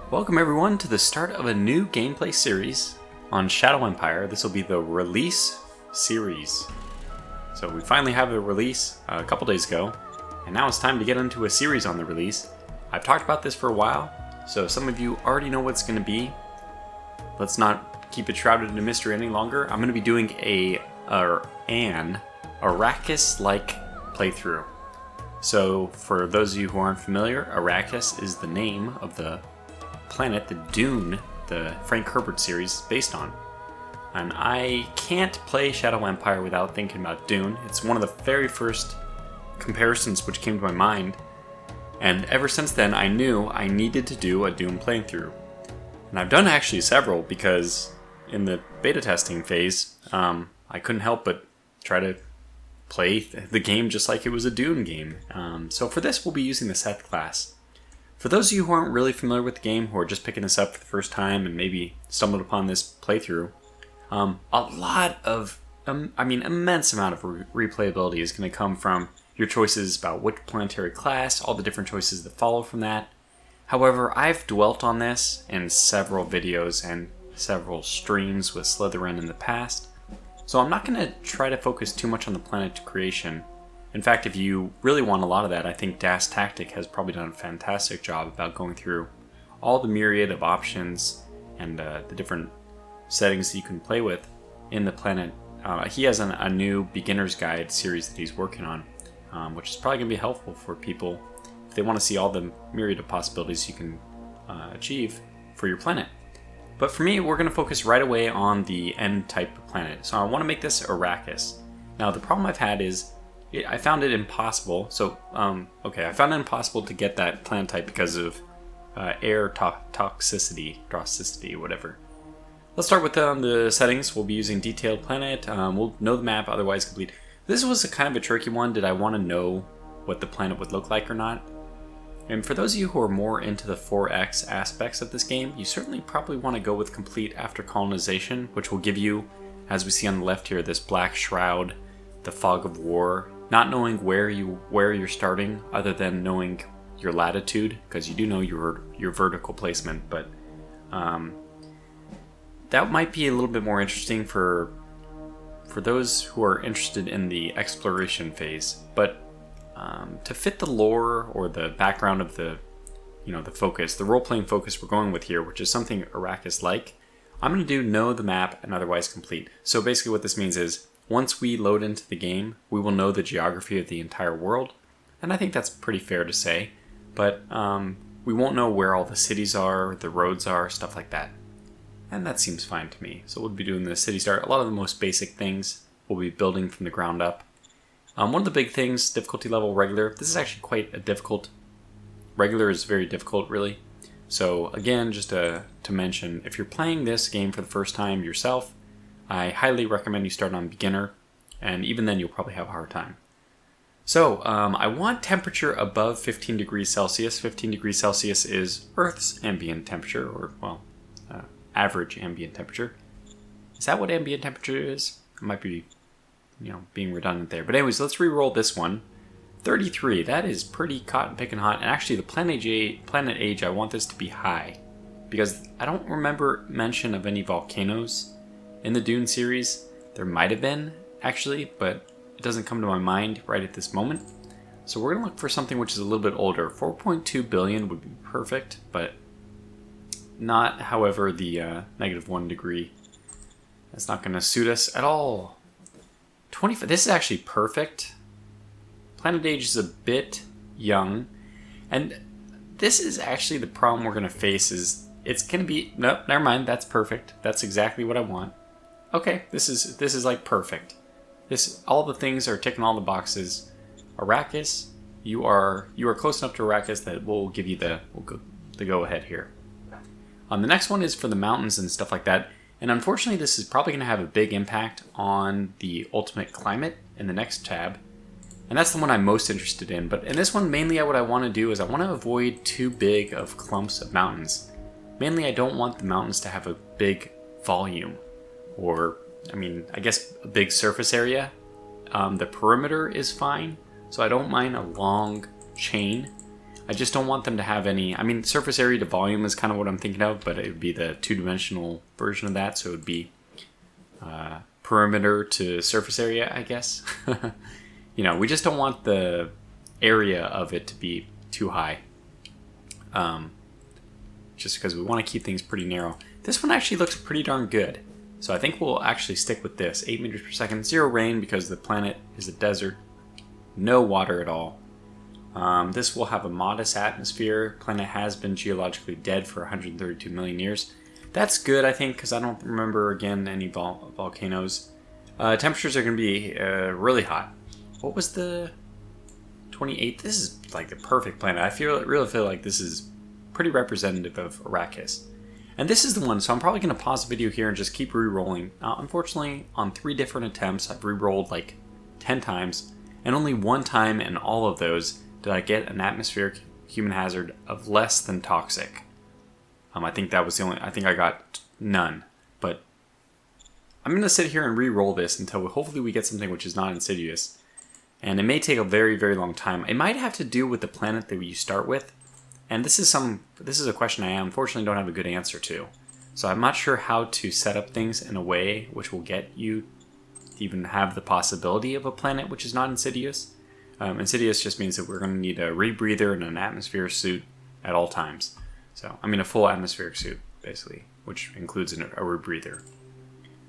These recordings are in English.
Welcome everyone to the start of a new gameplay series on Shadow Empire. This will be the release series. So we finally have a release a couple days ago, and now it's time to get into a series on the release. I've talked about this for a while, so some of you already know what it's going to be. Let's not keep it shrouded in a mystery any longer. I'm going to be doing an Arrakis-like playthrough. So for those of you who aren't familiar, Arrakis is the name of the planet that Dune, the Frank Herbert series, is based on. And I can't play Shadow Empire without thinking about Dune. It's one of the very first comparisons which came to my mind, and ever since then I knew I needed to do a Dune playthrough. And I've done actually several, because in the beta testing phase, I couldn't help but try to play the game just like it was a Dune game. So for this we'll be using the Seth class. For those of you who aren't really familiar with the game, who are just picking this up for the first time and maybe stumbled upon this playthrough, immense amount of replayability is going to come from your choices about which planetary class, all the different choices that follow from that. However, I've dwelt on this in several videos and several streams with Slitherine in the past, so I'm not going to try to focus too much on the planet creation. In fact, if you really want a lot of that, I think Das Tactic has probably done a fantastic job about going through all the myriad of options and the different settings that you can play with in the planet. He has a new beginner's guide series that he's working on, which is probably going to be helpful for people if they want to see all the myriad of possibilities you can achieve for your planet. But for me, we're going to focus right away on the N type of planet. So I want to make this Arrakis. Now, the problem I've had is I found it impossible. I found it impossible to get that planet type because of air toxicity, whatever. Let's start with the settings. We'll be using detailed planet. We'll know the map, otherwise complete. This was a kind of a tricky one. Did I want to know what the planet would look like or not? And for those of you who are more into the 4X aspects of this game, you certainly probably want to go with complete after colonization, which will give you, as we see on the left here, this black shroud, the fog of war, not knowing where you're starting other than knowing your latitude, because you do know your vertical placement, but that might be a little bit more interesting for those who are interested in the exploration phase. But to fit the lore or the background of the focus, the role-playing focus we're going with here, which is something Arrakis-like, I'm going to do know the map and otherwise complete. So basically what this means is, once we load into the game, we will know the geography of the entire world, and I think that's pretty fair to say, but we won't know where all the cities are, the roads are, stuff like that. And that seems fine to me. So we'll be doing the city start. A lot of the most basic things we'll be building from the ground up. One of the big things, difficulty level regular. This is actually quite a difficult. Regular is very difficult, really. So again, just to mention, if you're playing this game for the first time yourself, I highly recommend you start on beginner, and even then you'll probably have a hard time. So I want temperature above 15 degrees Celsius. 15 degrees Celsius is Earth's ambient temperature, or average ambient temperature. Is that what ambient temperature is? I might be being redundant there. But anyways, let's re-roll this one. 33, that is pretty cotton picking hot. And actually the planet age, I want this to be high, because I don't remember mention of any volcanoes in the Dune series. There might have been, actually, but it doesn't come to my mind right at this moment. So we're going to look for something which is a little bit older. 4.2 billion would be perfect, but not, however, the -1 degree. That's not going to suit us at all. 25, this is actually perfect. Planet age is a bit young, and this is actually the problem we're going to face. Is it's going to be, nope, never mind, that's perfect. That's exactly what I want. Okay, this is like perfect. All the things are ticking all the boxes. Arrakis, you are close enough to Arrakis that we'll give you the go ahead here. The next one is for the mountains and stuff like that. And unfortunately, this is probably going to have a big impact on the ultimate climate in the next tab. And that's the one I'm most interested in. But in this one, mainly what I want to do is I want to avoid too big of clumps of mountains. Mainly, I don't want the mountains to have a big volume. Or, I guess a big surface area. The perimeter is fine, so I don't mind a long chain. I just don't want them to have any... I mean, surface area to volume is kind of what I'm thinking of, but it would be the two-dimensional version of that, so it would be perimeter to surface area, I guess. You know, we just don't want the area of it to be too high. Just because we want to keep things pretty narrow. This one actually looks pretty darn good. So I think we'll actually stick with this. 8 meters per second, 0 rain because the planet is a desert. No water at all. This will have a modest atmosphere. Planet has been geologically dead for 132 million years. That's good, I think, because I don't remember, again, any volcanoes. Temperatures are going to be really hot. What was the 28th? This is like the perfect planet. I really feel like this is pretty representative of Arrakis. And this is the one, so I'm probably going to pause the video here and just keep re-rolling. Unfortunately, on 3 different attempts, I've re-rolled like 10 times, and only one time in all of those did I get an atmospheric human hazard of less than toxic. I think that was the only... I think I got none. But I'm going to sit here and re-roll this until hopefully we get something which is not insidious. And it may take a very, very long time. It might have to do with the planet that you start with. And this is a question I unfortunately don't have a good answer to. So I'm not sure how to set up things in a way which will get you to even have the possibility of a planet which is not insidious. Insidious just means that we're going to need a rebreather and an atmosphere suit at all times. So, I mean a full atmospheric suit, basically, which includes a rebreather.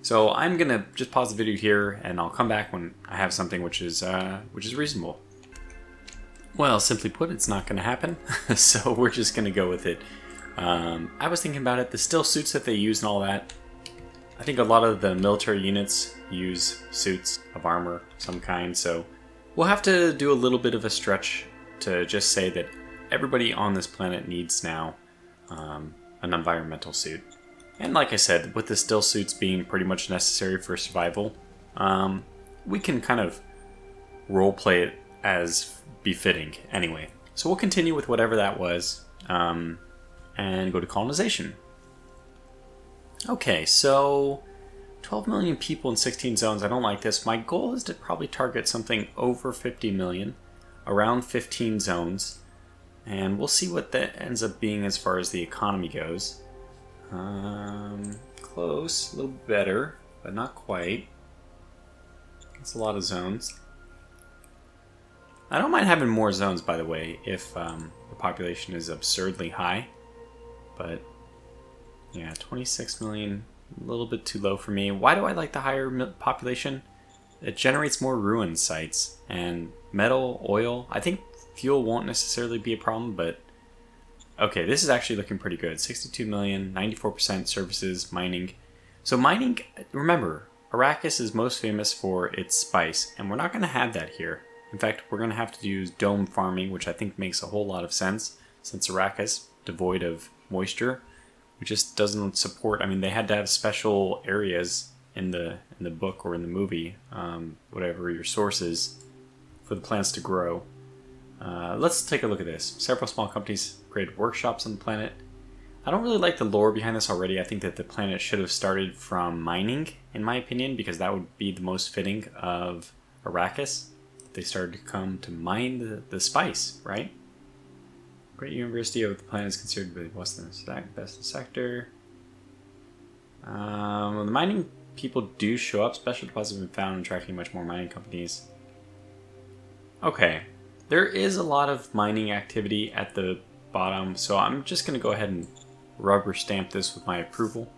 So I'm going to just pause the video here, and I'll come back when I have something which is reasonable. Well, simply put, it's not going to happen, so we're just going to go with it. I was thinking about it, the still suits that they use and all that. I think a lot of the military units use suits of armor of some kind, so we'll have to do a little bit of a stretch to just say that everybody on this planet needs now an environmental suit. And like I said, with the still suits being pretty much necessary for survival, we can kind of roleplay it as befitting anyway. So we'll continue with whatever that was and go to colonization. Okay, so 12 million people in 16 zones. I don't like this. My goal is to probably target something over 50 million, around 15 zones, and we'll see what that ends up being as far as the economy goes. Close, a little better, but not quite. That's a lot of zones. I don't mind having more zones, by the way, if the population is absurdly high. But yeah, 26 million, a little bit too low for me. Why do I like the higher population? It generates more ruin sites and metal, oil. I think fuel won't necessarily be a problem, but okay, this is actually looking pretty good. 62 million, 94% services, mining. So mining, remember, Arrakis is most famous for its spice, and we're not going to have that here. In fact, we're going to have to use dome farming, which I think makes a whole lot of sense, since Arrakis, devoid of moisture, which just doesn't support... I mean, they had to have special areas in the book or in the movie, whatever your source is, for the plants to grow. Let's take a look at this. Several small companies created workshops on the planet. I don't really like the lore behind this already. I think that the planet should have started from mining, in my opinion, because that would be the most fitting of Arrakis. They started to come to mine the spice, right? Great University of the planet is considered the western best sector. The mining people do show up. Special deposits have been found, attracting much more mining companies. Okay. There is a lot of mining activity at the bottom, so I'm just going to go ahead and rubber stamp this with my approval,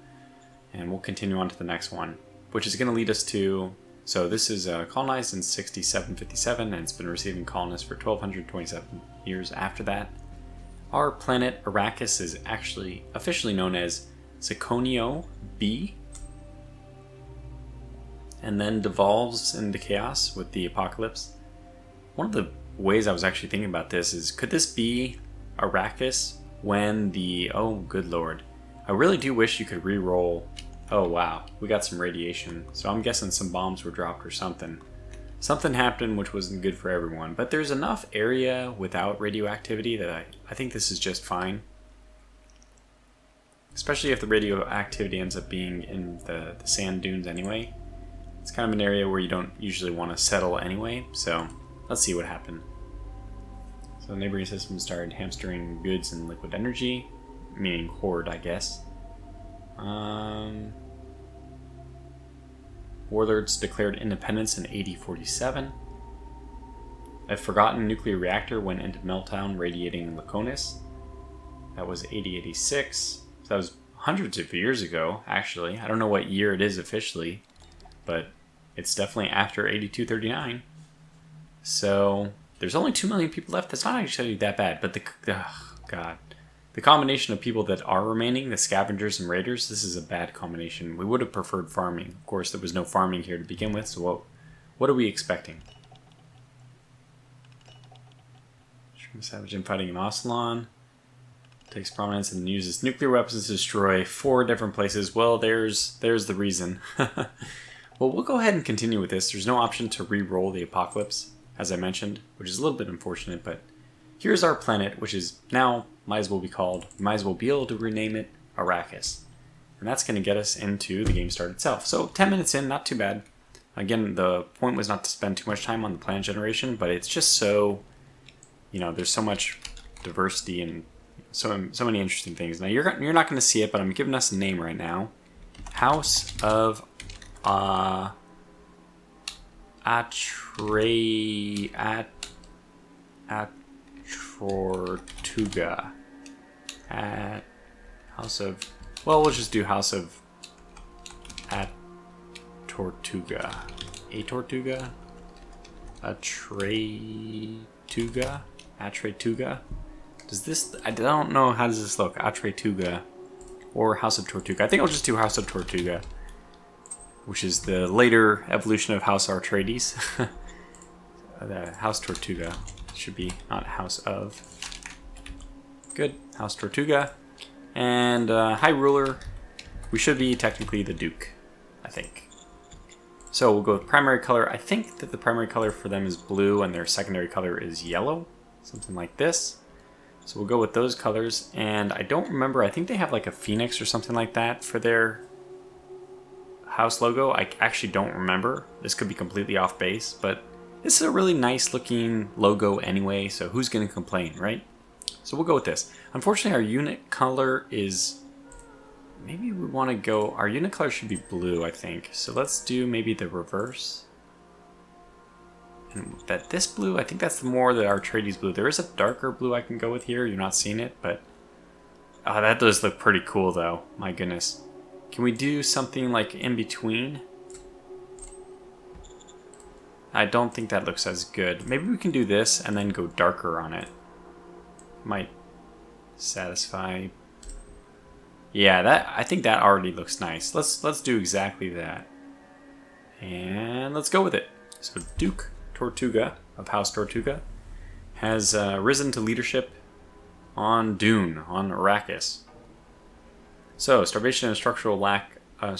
and we'll continue on to the next one, which is going to lead us to... So this is colonized in 6757, and it's been receiving colonists for 1227 years after that. Our planet Arrakis is actually officially known as Ziconio B, and then devolves into chaos with the apocalypse. One of the ways I was actually thinking about this is, could this be Arrakis when the... Oh, good lord. I really do wish you could re-roll... Oh, wow. We got some radiation. So I'm guessing some bombs were dropped or something. Something happened which wasn't good for everyone. But there's enough area without radioactivity that I think this is just fine. Especially if the radioactivity ends up being in the sand dunes anyway. It's kind of an area where you don't usually want to settle anyway. So let's see what happened. So So neighboring systems started hamstering goods and liquid energy, meaning horde, I guess. Warlords declared independence in AD 47. A forgotten nuclear reactor went into meltdown, radiating in Laconis. That was AD 86. So that was hundreds of years ago, actually. I don't know what year it is officially, but it's definitely after 8239. So there's only 2 million people left. That's not actually that bad, but the combination of people that are remaining, the scavengers and raiders, this is a bad combination. We would have preferred farming. Of course, there was no farming here to begin with, so what are we expecting? Savage infighting in Ocelon takes prominence and uses nuclear weapons to destroy 4 different places. Well, there's the reason. Well, we'll go ahead and continue with this. There's no option to re-roll the apocalypse, as I mentioned, which is a little bit unfortunate, but here's our planet, which is now might as well be able to rename it Arrakis. And that's going to get us into the game start itself. So 10 minutes in, not too bad. Again, the point was not to spend too much time on the planet generation, but it's just so, there's so much diversity and so many interesting things. Now, you're not going to see it, but I'm giving us a name right now. House of Tortuga. We'll just do House of Tortuga. Tortuga? Atretuga? I don't know, how does this look? Atretuga or House of Tortuga. I think I'll just do House of Tortuga, which is the later evolution of House Atreides. The House Tortuga should be not House of. Good. House Tortuga. And High Ruler, we should be technically the Duke, I think. So we'll go with primary color. I think that the primary color for them is blue and their secondary color is yellow. Something like this. So we'll go with those colors. And I don't remember, I think they have like a phoenix or something like that for their house logo. I actually don't remember. This could be completely off base, but this is a really nice looking logo anyway, so who's going to complain, right? So we'll go with this. Unfortunately, our unit color is... Maybe we want to go... Our unit color should be blue, I think. So let's do maybe the reverse. And this blue, I think that's more the Atreides blue. There is a darker blue I can go with here. You're not seeing it, but... Oh, that does look pretty cool, though. My goodness. Can we do something like in between? I don't think that looks as good. Maybe we can do this and then go darker on it. Might satisfy. Yeah, I think that already looks nice. Let's do exactly that. And let's go with it. So Duke Tortuga of House Tortuga has risen to leadership on Dune, on Arrakis. So starvation and structural lack of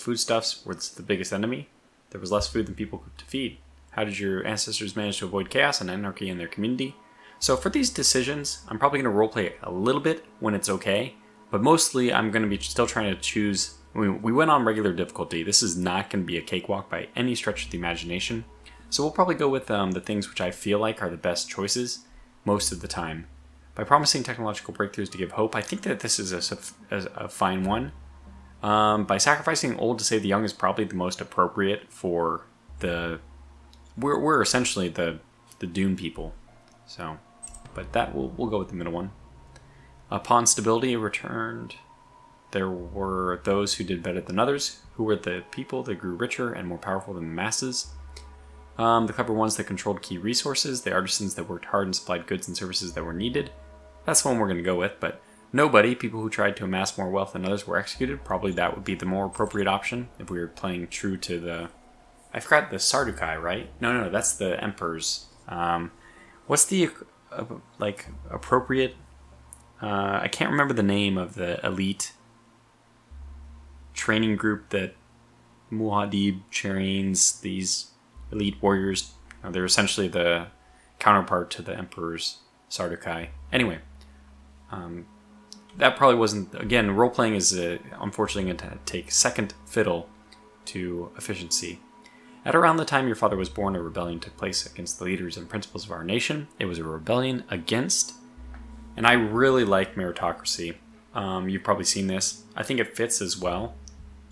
foodstuffs was the biggest enemy. There was less food than people to feed. How did your ancestors manage to avoid chaos and anarchy in their community? So for these decisions, I'm probably going to roleplay a little bit when it's okay, but mostly I'm going to be still trying to choose. We went on regular difficulty. This is not going to be a cakewalk by any stretch of the imagination. So we'll probably go with the things which I feel like are the best choices most of the time. By promising technological breakthroughs to give hope, I think that this is a fine one. By sacrificing old to save the young is probably the most appropriate for the... We're essentially the Dune people. So, but that we'll go with the middle one. Upon stability returned, there were those who did better than others, who were the people that grew richer and more powerful than the masses. The clever ones that controlled key resources, the artisans that worked hard and supplied goods and services that were needed. That's the one we're going to go with, but nobody, people who tried to amass more wealth than others, were executed. Probably that would be the more appropriate option if we were playing true to the... I forgot the Sardukai, right? No, that's the Emperors. What's the, appropriate... I can't remember the name of the elite training group that Muad'Dib trains these elite warriors. They're essentially the counterpart to the Emperor's Sardukai. Anyway, that probably wasn't... Again, role-playing is unfortunately going to take second fiddle to efficiency. At around the time your father was born, a rebellion took place against the leaders and principles of our nation. It was a rebellion against, and I really like meritocracy. You've probably seen this. I think it fits as well,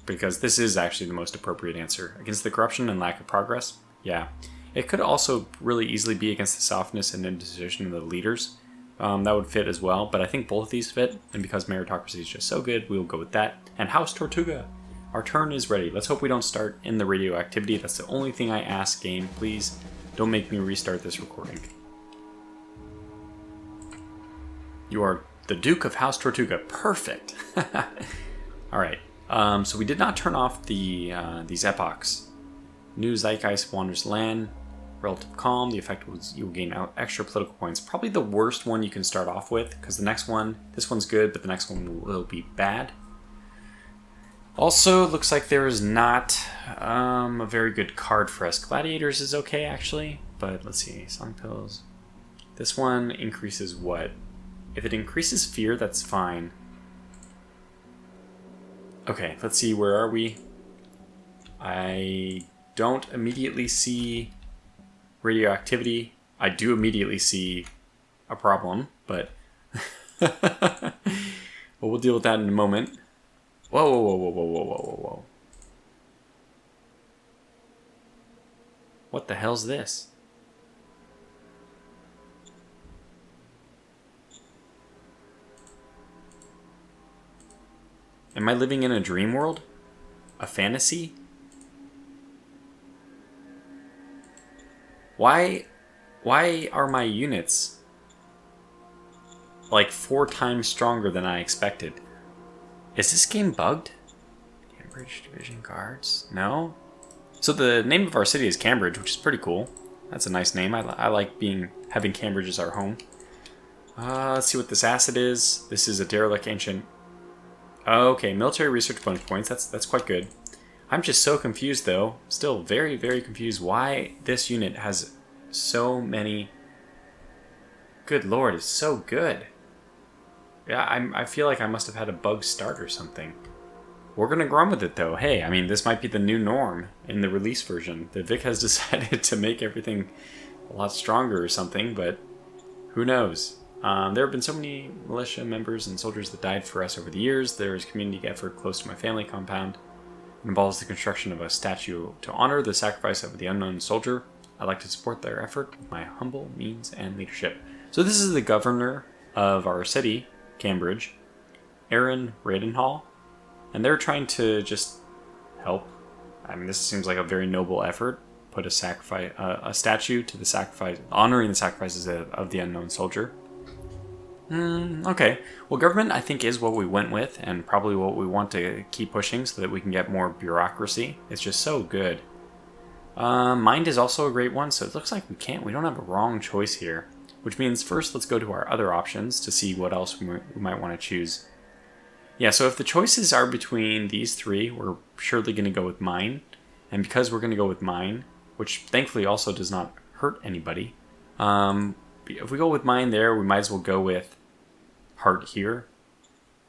because this is actually the most appropriate answer. Against the corruption and lack of progress? Yeah. It could also really easily be against the softness and indecision of the leaders. That would fit as well, but I think both of these fit, and because meritocracy is just so good, we'll go with that. And House Tortuga! Our turn is ready. Let's hope we don't start in the radioactivity. That's the only thing I ask, game. Please don't make me restart this recording. You are the Duke of House Tortuga. Perfect! Alright, so we did not turn off these epochs. New Zeitgeist wanders land. Relative calm. The effect was you will gain out extra political points. Probably the worst one you can start off with, because the next one, this one's good, but the next one will be bad. Also, looks like there is not a very good card for us. Gladiators is okay, actually, but let's see. Song pills. This one increases what? If it increases fear, that's fine. Okay, let's see. Where are we? I don't immediately see radioactivity. I do immediately see a problem, but well, we'll deal with that in a moment. Whoa, whoa, whoa, whoa, whoa, whoa, whoa, whoa, whoa. What the hell's this? Am I living in a dream world? A fantasy? Why are my units like 4 times stronger than I expected? Is this game bugged? Cambridge Division Guards? No? So the name of our city is Cambridge, which is pretty cool. That's a nice name. I like having Cambridge as our home. Let's see what this asset is. This is a derelict ancient. Okay, military research bonus points. That's quite good. I'm just so confused, though. Still very, very confused why this unit has so many. Good lord, it's so good. Yeah, I feel like I must have had a bug start or something. We're going to run with it, though. Hey, I mean, this might be the new norm in the release version. The Vic has decided to make everything a lot stronger or something, but who knows? There have been so many militia members and soldiers that died for us over the years. There is community effort close to my family compound. It involves the construction of a statue to honor the sacrifice of the unknown soldier. I'd like to support their effort with my humble means and leadership. So this is the governor of our city, Cambridge, Aaron Radenhall, and they're trying to just help. I mean, this seems like a very noble effort. Put a statue to the sacrifice, honoring the sacrifices of the unknown soldier. Okay. Well, government, I think, is what we went with, and probably what we want to keep pushing so that we can get more bureaucracy. It's just so good. Mind is also a great one, so it looks like we don't have a wrong choice here. Which means first let's go to our other options to see what else we might want to choose. Yeah, so if the choices are between these 3, we're surely going to go with mine. And because we're going to go with mine, which thankfully also does not hurt anybody, if we go with mine there, we might as well go with heart here.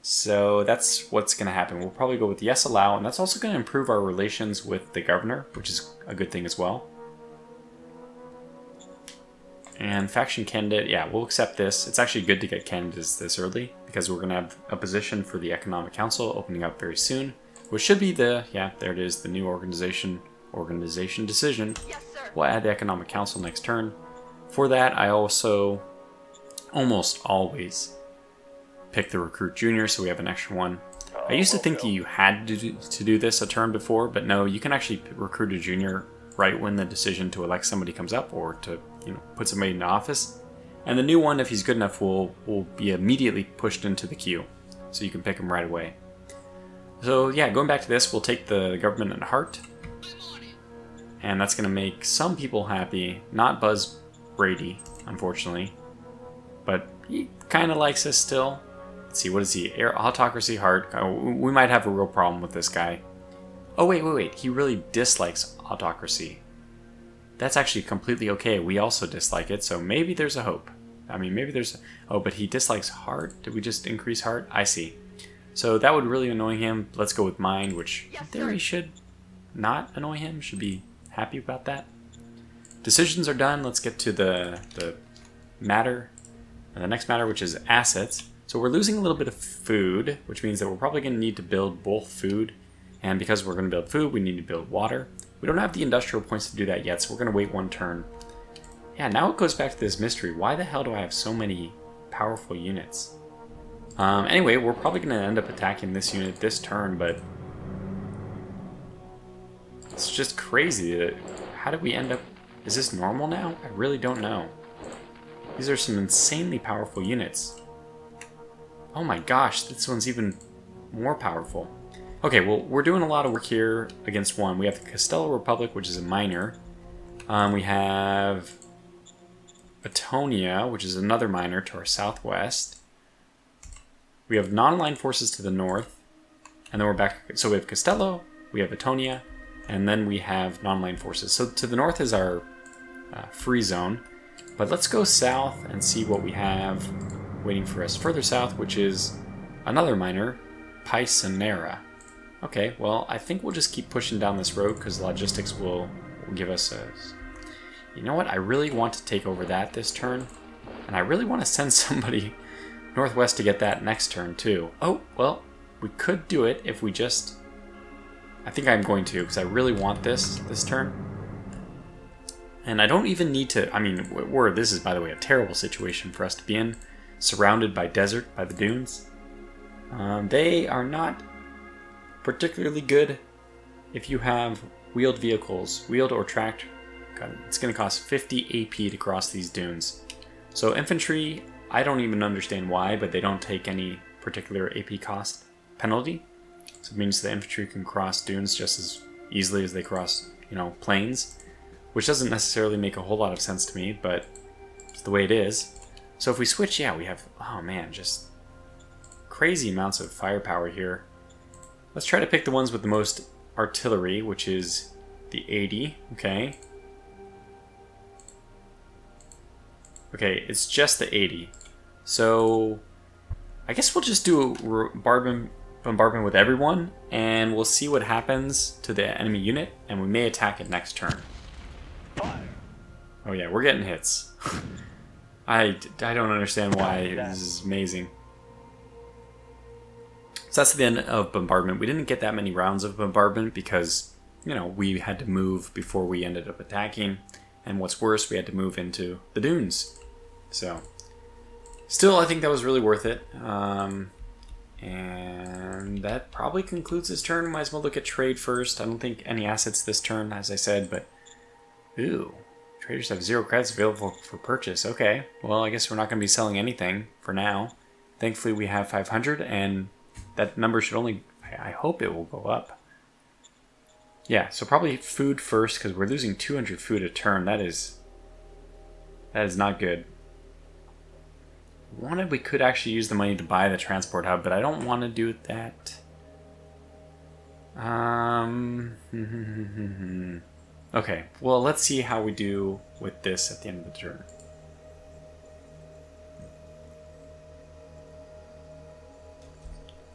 So that's what's going to happen. We'll probably go with yes, allow, and that's also going to improve our relations with the governor, which is a good thing as well. And faction candidate, yeah, we'll accept this. It's actually good to get candidates this early because we're going to have a position for the Economic Council opening up very soon, which should be there it is, the new organization decision. Yes, sir. We'll add the Economic Council next turn. For that, I also almost always pick the Recruit Junior, so we have an extra one. I used to think that you had to do this a turn before, but no, you can actually recruit a junior right when the decision to elect somebody comes up, or to put somebody in office. And the new one, if he's good enough, will be immediately pushed into the queue, so you can pick him right away. So yeah, going back to this, we'll take the government at heart, and that's going to make some people happy. Not Buzz Brady, unfortunately, but he kind of likes us still. Let's see, what is he? Autocracy heart. We might have a real problem with this guy. Oh wait, he really dislikes autocracy. That's actually completely okay. We also dislike it, so maybe there's a hope. I mean, maybe there's... Oh, but he dislikes heart? Did we just increase heart? I see. So that would really annoy him. Let's go with mind, which in theory should not annoy him. Should be happy about that. Decisions are done. Let's get to the matter, the next matter, which is assets. So we're losing a little bit of food, which means that we're probably going to need to build both food, and because we're going to build food, we need to build water. We don't have the industrial points to do that yet, so we're going to wait one turn. Yeah, now it goes back to this mystery. Why the hell do I have so many powerful units? Anyway, we're probably going to end up attacking this unit this turn, but it's just crazy. How did we end up... Is this normal now? I really don't know. These are some insanely powerful units. Oh my gosh, this one's even more powerful. Okay, well, we're doing a lot of work here against one. We have the Castello Republic, which is a minor. We have Atonia, which is another minor to our southwest. We have non-aligned forces to the north. And then we're back. So we have Castello, we have Atonia, and then we have non-aligned forces. So to the north is our free zone. But let's go south and see what we have waiting for us further south, which is another minor, Paisanera. Okay, well, I think we'll just keep pushing down this road because logistics will give us a... You know what? I really want to take over that this turn. And I really want to send somebody northwest to get that next turn, too. Oh, well, we could do it if we just... I think I'm going to, because I really want this turn. And I don't even need to... I mean, this is, by the way, a terrible situation for us to be in. Surrounded by desert, by the dunes. They are not particularly good if you have wheeled vehicles. Wheeled or tracked, God, it's going to cost 50 AP to cross these dunes. So infantry, I don't even understand why, but they don't take any particular AP cost penalty. So it means the infantry can cross dunes just as easily as they cross, plains. Which doesn't necessarily make a whole lot of sense to me, but it's the way it is. So if we switch, yeah, we have, oh man, just crazy amounts of firepower here. Let's try to pick the ones with the most artillery, which is the 80, okay. Okay, it's just the 80. So I guess we'll just do a bombardment with everyone, and we'll see what happens to the enemy unit, and we may attack it next turn. Oh yeah, we're getting hits. I don't understand why. This is amazing. So that's the end of bombardment. We didn't get that many rounds of bombardment because, we had to move before we ended up attacking. And what's worse, we had to move into the dunes. So, still, I think that was really worth it. And that probably concludes this turn. Might as well look at trade first. I don't think any assets this turn, as I said, but... Ooh. Traders have 0 credits available for purchase. Okay, well, I guess we're not going to be selling anything for now. Thankfully, we have 500, and that number should only... I hope it will go up. Yeah, so probably food first, because we're losing 200 food a turn. That is not good. We could actually use the money to buy the transport hub, but I don't want to do that. Okay, well, let's see how we do with this at the end of the turn.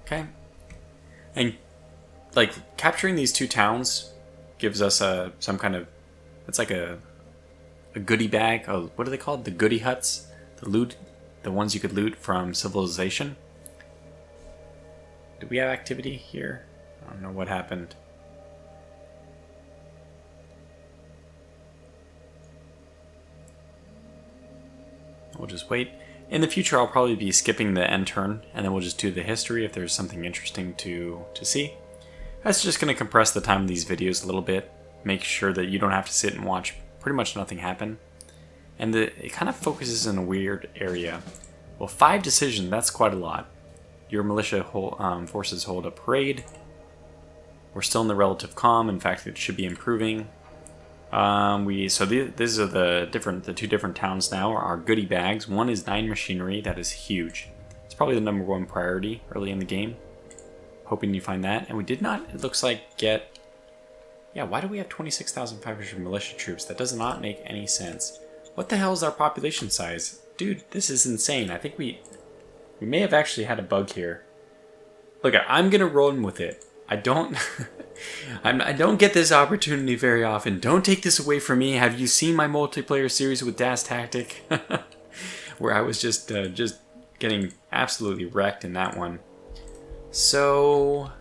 Okay. And, capturing these 2 towns gives us some kind of... It's like a goodie bag. What are they called? The goodie huts? The ones you could loot from civilization. Do we have activity here? I don't know what happened. We'll just wait. In the future, I'll probably be skipping the end turn, and then we'll just do the history if there's something interesting to see. That's just going to compress the time of these videos a little bit, make sure that you don't have to sit and watch pretty much nothing happen. And it kind of focuses in a weird area. Well, 5 decisions, that's quite a lot. Your militia forces hold a parade. We're still in the relative calm. In fact, it should be improving. These are the 2 different towns now. Our goodie bags. One is 9 machinery. That is huge. It's probably the number 1 priority early in the game. Hoping you find that. And we did not, it looks like, get... Yeah, why do we have 26,500 militia troops? That does not make any sense. What the hell is our population size? Dude, this is insane. I think we may have actually had a bug here. Look, I'm gonna run with it. I don't... I don't get this opportunity very often. Don't take this away from me. Have you seen my multiplayer series with Das Tactic? Where I was just getting absolutely wrecked in that one. So,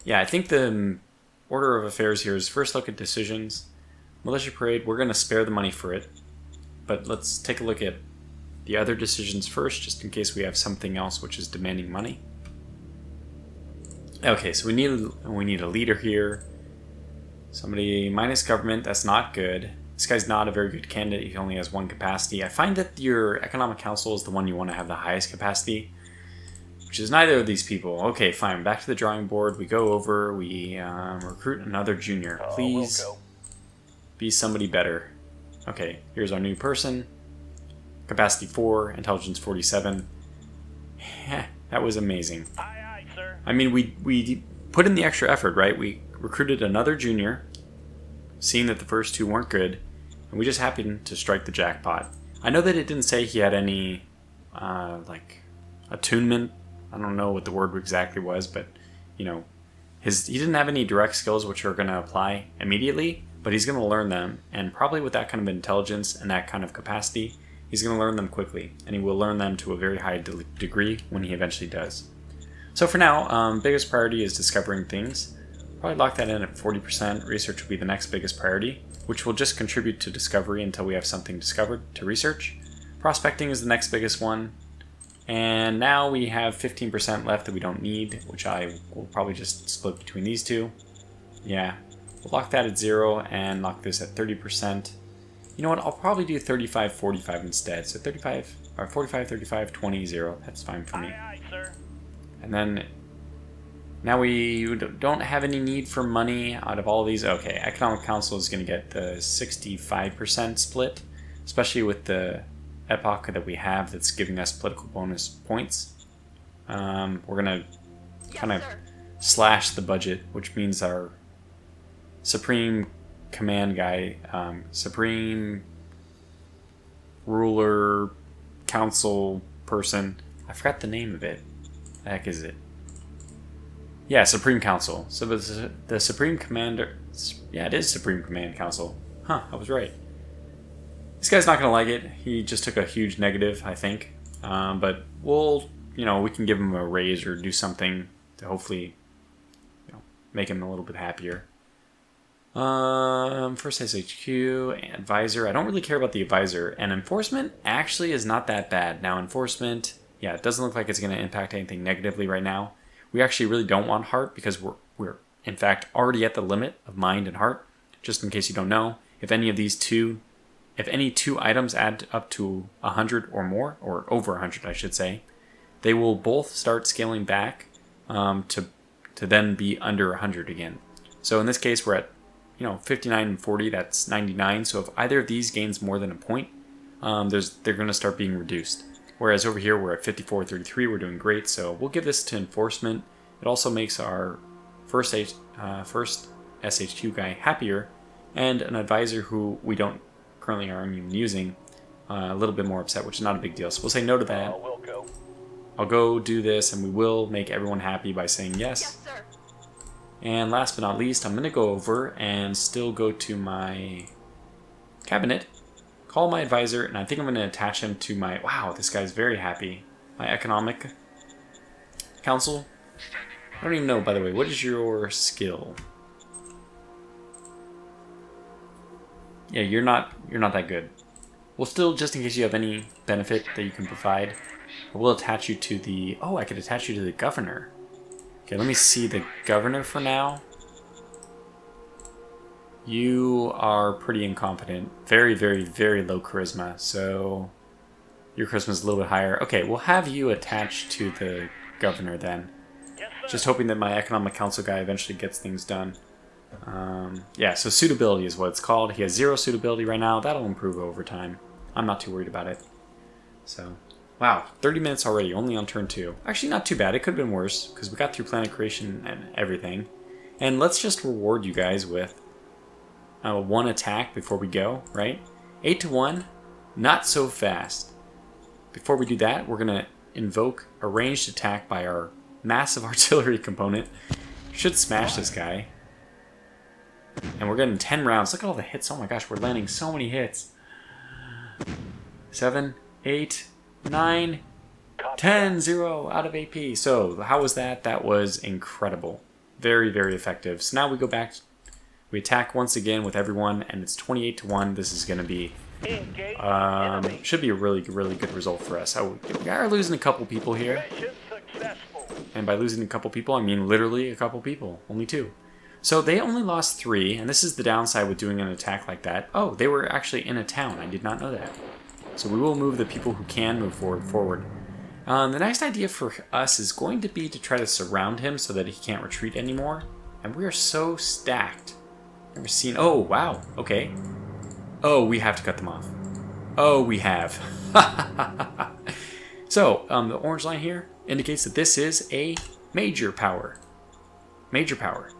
yeah, I think the order of affairs here is first look at decisions. Militia Parade, we're going to spare the money for it. But let's take a look at the other decisions first, just in case we have something else which is demanding money. Okay, so we need a leader here. Somebody minus government, that's not good. This guy's not a very good candidate, he only has 1 capacity. I find that your economic council is the one you want to have the highest capacity, which is neither of these people. Okay, fine, back to the drawing board. We go over, we recruit another junior. Please be somebody better. Okay, here's our new person. Capacity 4, intelligence 47. That was amazing. I mean, we put in the extra effort, right? We recruited another junior, seeing that the first 2 weren't good, and we just happened to strike the jackpot. I know that it didn't say he had any, like, attunement. I don't know what the word exactly was, but, you know, he didn't have any direct skills which are going to apply immediately, but he's going to learn them, and probably with that kind of intelligence and that kind of capacity, he's going to learn them quickly, and he will learn them to a very high degree when he eventually does. So for now, biggest priority is discovering things. Probably lock that in at 40%. Research will be the next biggest priority, which will just contribute to discovery until we have something discovered to research. Prospecting is the next biggest one. And now we have 15% left that we don't need, which I will probably just split between these two. Yeah, we'll lock that at 0 and lock this at 30%. You know what, I'll probably do 35, 45 instead. So 35, or 45, 35, 20, 0. That's fine for me. Aye, sir. And then, now we don't have any need for money out of all of these. Okay, Economic Council is going to get the 65% split, especially with the epoch that we have that's giving us political bonus points. We're going to kind of slash the budget, which means our Supreme Command guy, Supreme Ruler Council person, I forgot the name of it. The heck is it? Yeah, Supreme Council. So the Supreme Commander... Yeah, it is Supreme Command Council. Huh, I was right. This guy's not going to like it. He just took a huge negative, I think. But we'll, we can give him a raise or do something to hopefully, make him a little bit happier. First SHQ, advisor. I don't really care about the advisor. And enforcement actually is not that bad. Now, enforcement... Yeah, it doesn't look like it's going to impact anything negatively right now. We actually really don't want heart because we're in fact already at the limit of mind and heart. Just in case you don't know, if any two items add up to 100 or more, or over 100 I should say, they will both start scaling back to then be under 100 again. So in this case we're at 59 and 40, that's 99. So if either of these gains more than a point, they're going to start being reduced. Whereas over here we're at 54, 33, we're doing great, so we'll give this to enforcement. It also makes our first SHQ guy happier, and an advisor who we don't currently aren't even using a little bit more upset, which is not a big deal. So we'll say no to that. We'll go. I'll go do this, and we will make everyone happy by saying yes. Yes, sir. And last but not least, I'm going to go over and still go to my cabinet. Call my advisor, and I think I'm going to attach him to my... Wow, this guy's very happy. My economic council. I don't even know, by the way, what is your skill? Yeah, you're not that good. Well, still, just in case you have any benefit that you can provide, I will attach you to the... Oh, I could attach you to the governor. Okay, let me see the governor for now. You are pretty incompetent. Very, very, very low charisma. So your charisma is a little bit higher. Okay, we'll have you attached to the governor then. Yes, sir. Just hoping that my economic council guy eventually gets things done. Yeah, so suitability is what it's called. He has 0 suitability right now. That'll improve over time. I'm not too worried about it. So, wow, 30 minutes already, only on turn 2. Actually, not too bad. It could have been worse, because we got through planet creation and everything. And let's just reward you guys with 1 attack before we go, right? 8 to 1, not so fast. Before we do that, we're going to invoke a ranged attack by our massive artillery component. Should smash this guy. And we're getting 10 rounds. Look at all the hits. Oh my gosh, we're landing so many hits. 7, 8, 9, 10, 0 out of AP. So how was that? That was incredible. Very, very effective. So now we go back. We attack once again with everyone, and it's 28-1. This is going to be... should be a really, really good result for us. We are losing a couple people here. And by losing a couple people, I mean literally a couple people. Only 2. So they only lost 3, and this is the downside with doing an attack like that. Oh, they were actually in a town. I did not know that. So we will move the people who can move forward. The next idea for us is going to be to try to surround him so that he can't retreat anymore. And we are so stacked. Never seen... Oh, wow. Okay. Oh, we have to cut them off. Oh, we have. So, the orange line here indicates that this is a major power. Major power.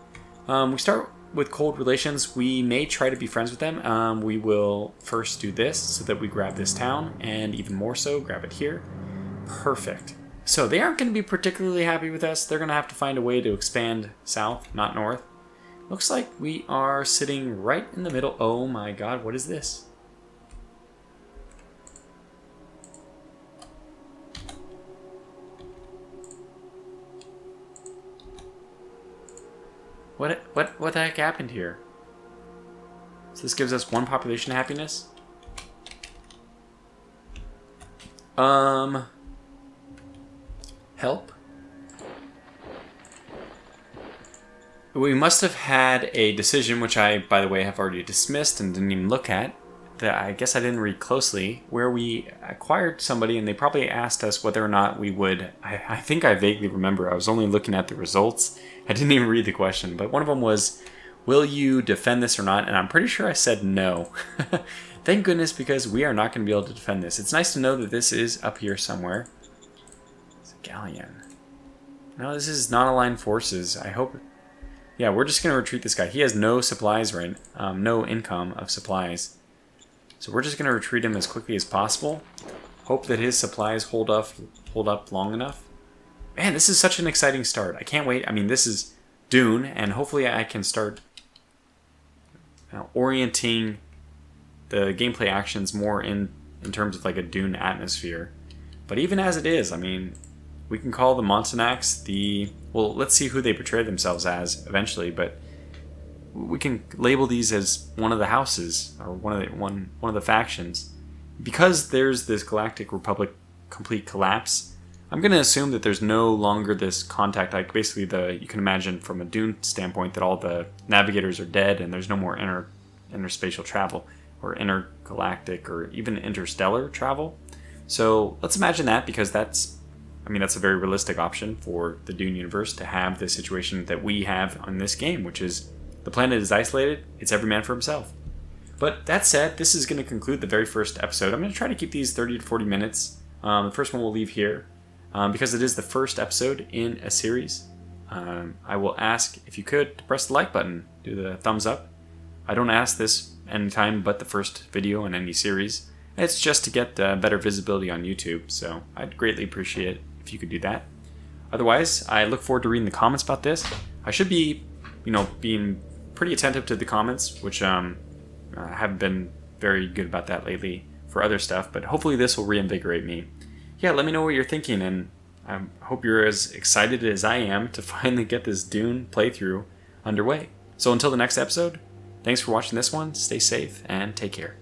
We start with cold relations. We may try to be friends with them. We will first do this so that we grab this town, and even more so, grab it here. Perfect. So they aren't going to be particularly happy with us. They're going to have to find a way to expand south, not north. Looks like we are sitting right in the middle. Oh my god, what is this? What the heck happened here? So this gives us 1 population happiness. Help? We must have had a decision, which I, by the way, have already dismissed and didn't even look at, that I guess I didn't read closely, where we acquired somebody and they probably asked us whether or not we would... I think I vaguely remember. I was only looking at the results. I didn't even read the question, but one of them was, will you defend this or not? And I'm pretty sure I said no. Thank goodness, because we are not going to be able to defend this. It's nice to know that this is up here somewhere. It's a galleon. No, this is non-aligned forces. I hope... Yeah, we're just going to retreat this guy. He has no supplies, right? No income of supplies. So we're just going to retreat him as quickly as possible. Hope that his supplies hold up long enough. Man, this is such an exciting start. I can't wait. I mean, this is Dune, and hopefully I can start orienting the gameplay actions more in terms of like a Dune atmosphere. But even as it is, I mean, we can call the Montagnards the... Well, let's see who they portray themselves as eventually, but we can label these as one of the houses, or one of the factions. Because there's this Galactic Republic complete collapse, I'm going to assume that there's no longer this contact, like basically you can imagine from a Dune standpoint that all the navigators are dead and there's no more interspatial travel, or intergalactic, or even interstellar travel. So let's imagine that, because that's a very realistic option for the Dune universe, to have the situation that we have on this game, which is the planet is isolated, it's every man for himself. But that said, this is going to conclude the very first episode. I'm going to try to keep these 30 to 40 minutes. The first one we'll leave here, because it is the first episode in a series. I will ask, if you could, to press the like button, do the thumbs up. I don't ask this anytime but the first video in any series. It's just to get better visibility on YouTube, so I'd greatly appreciate it if you could do that. Otherwise, I look forward to reading the comments about this. I should be, being pretty attentive to the comments, which I haven't been very good about that lately for other stuff, but hopefully this will reinvigorate me. Yeah, let me know what you're thinking, and I hope you're as excited as I am to finally get this Dune playthrough underway. So until the next episode, thanks for watching this one, stay safe, and take care.